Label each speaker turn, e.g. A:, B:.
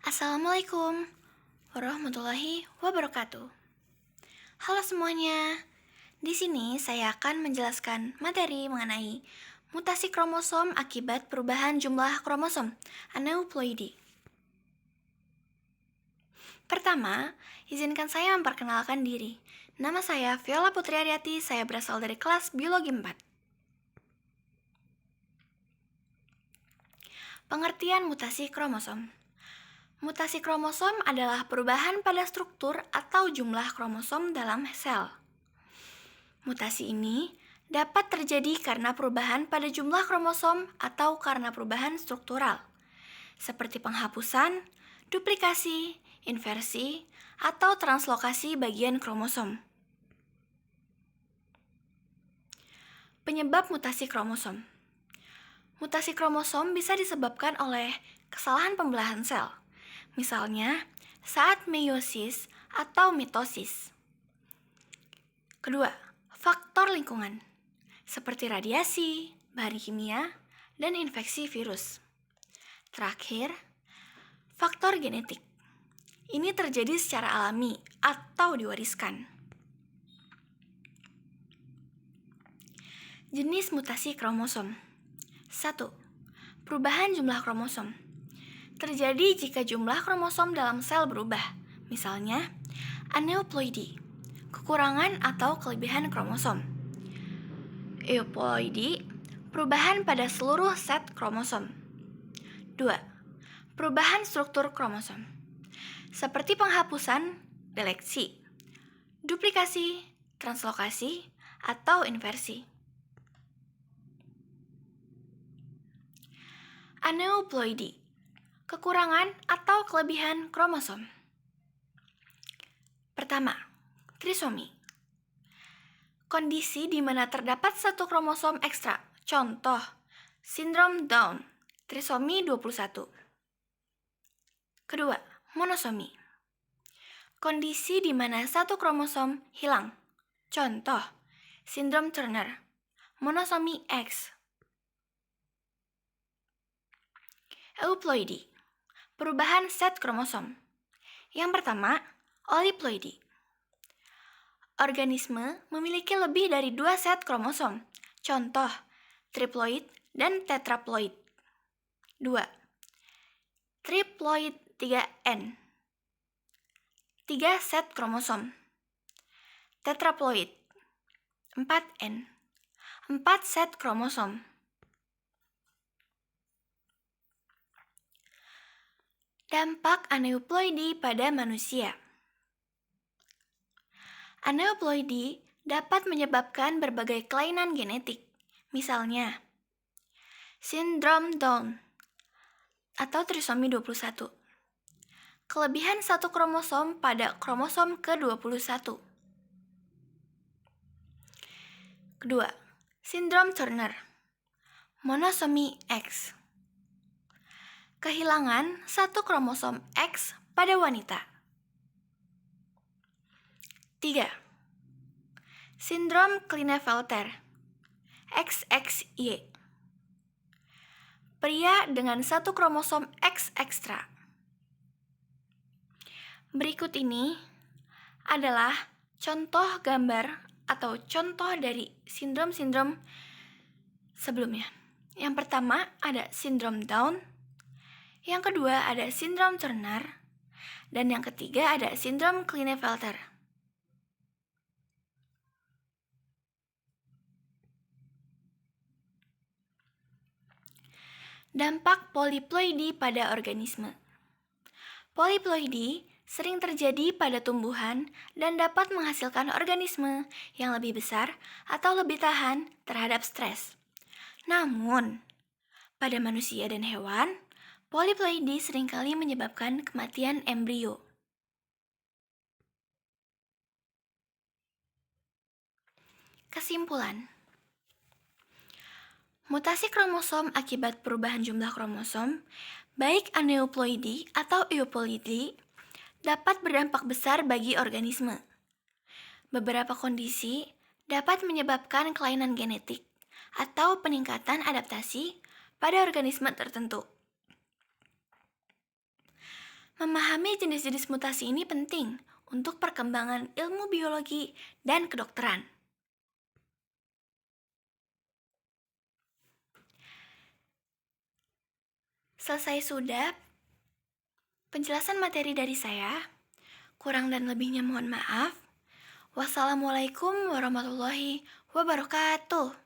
A: Assalamualaikum warahmatullahi wabarakatuh. Halo semuanya. Di sini saya akan menjelaskan materi mengenai mutasi kromosom akibat perubahan jumlah kromosom aneuploidi. Pertama, izinkan saya memperkenalkan diri. Nama saya Viola Putri Aryati, saya berasal dari kelas Biologi 4. Pengertian mutasi kromosom. Mutasi kromosom adalah perubahan pada struktur atau jumlah kromosom dalam sel. Mutasi ini dapat terjadi karena perubahan pada jumlah kromosom atau karena perubahan struktural, seperti penghapusan, duplikasi, inversi, atau translokasi bagian kromosom. Penyebab mutasi kromosom. Mutasi kromosom bisa disebabkan oleh kesalahan pembelahan sel, misalnya saat meiosis atau mitosis. Kedua, faktor lingkungan, seperti radiasi, bahan kimia, dan infeksi virus. Terakhir, faktor genetik. Ini terjadi secara alami atau diwariskan. Jenis mutasi kromosom. 1. Perubahan jumlah kromosom. Terjadi jika jumlah kromosom dalam sel berubah, misalnya aneuploidi, kekurangan atau kelebihan kromosom. Euploidi, perubahan pada seluruh set kromosom. 2. Perubahan struktur kromosom, seperti penghapusan, deleksi, duplikasi, translokasi, atau inversi. Aneuploidi, kekurangan atau kelebihan kromosom. Pertama, trisomi. Kondisi di mana terdapat satu kromosom ekstra. Contoh, sindrom Down, trisomi 21. Kedua, monosomi. Kondisi di mana satu kromosom hilang. Contoh, sindrom Turner, monosomi X. Euploidi, perubahan set kromosom. Yang pertama, oliploidi. Organisme memiliki lebih dari 2 set kromosom. Contoh, triploid dan tetraploid. 2. Triploid 3N, 3 set kromosom. Tetraploid 4N, 4 set kromosom. Dampak aneuploidi pada manusia. Aneuploidi dapat menyebabkan berbagai kelainan genetik, misalnya sindrom Down atau trisomi 21. Kelebihan satu kromosom pada kromosom ke-21. Kedua, sindrom Turner, monosomi X. Kehilangan satu kromosom X pada wanita. 3. Sindrom Klinefelter, XXY. Pria dengan satu kromosom X ekstra. Berikut ini adalah contoh gambar atau contoh dari sindrom-sindrom sebelumnya. Yang pertama ada sindrom Down, yang kedua ada sindrom Turner, dan yang ketiga ada sindrom Klinefelter. Dampak poliploidi pada organisme. Poliploidi sering terjadi pada tumbuhan dan dapat menghasilkan organisme yang lebih besar atau lebih tahan terhadap stres. Namun, pada manusia dan hewan, poliploidi seringkali menyebabkan kematian embrio. Kesimpulan. Mutasi kromosom akibat perubahan jumlah kromosom, baik aneuploidi atau euploidi, dapat berdampak besar bagi organisme. Beberapa kondisi dapat menyebabkan kelainan genetik atau peningkatan adaptasi pada organisme tertentu. Memahami jenis-jenis mutasi ini penting untuk perkembangan ilmu biologi dan kedokteran. Selesai sudah penjelasan materi dari saya. Kurang dan lebihnya mohon maaf. Wassalamualaikum warahmatullahi wabarakatuh.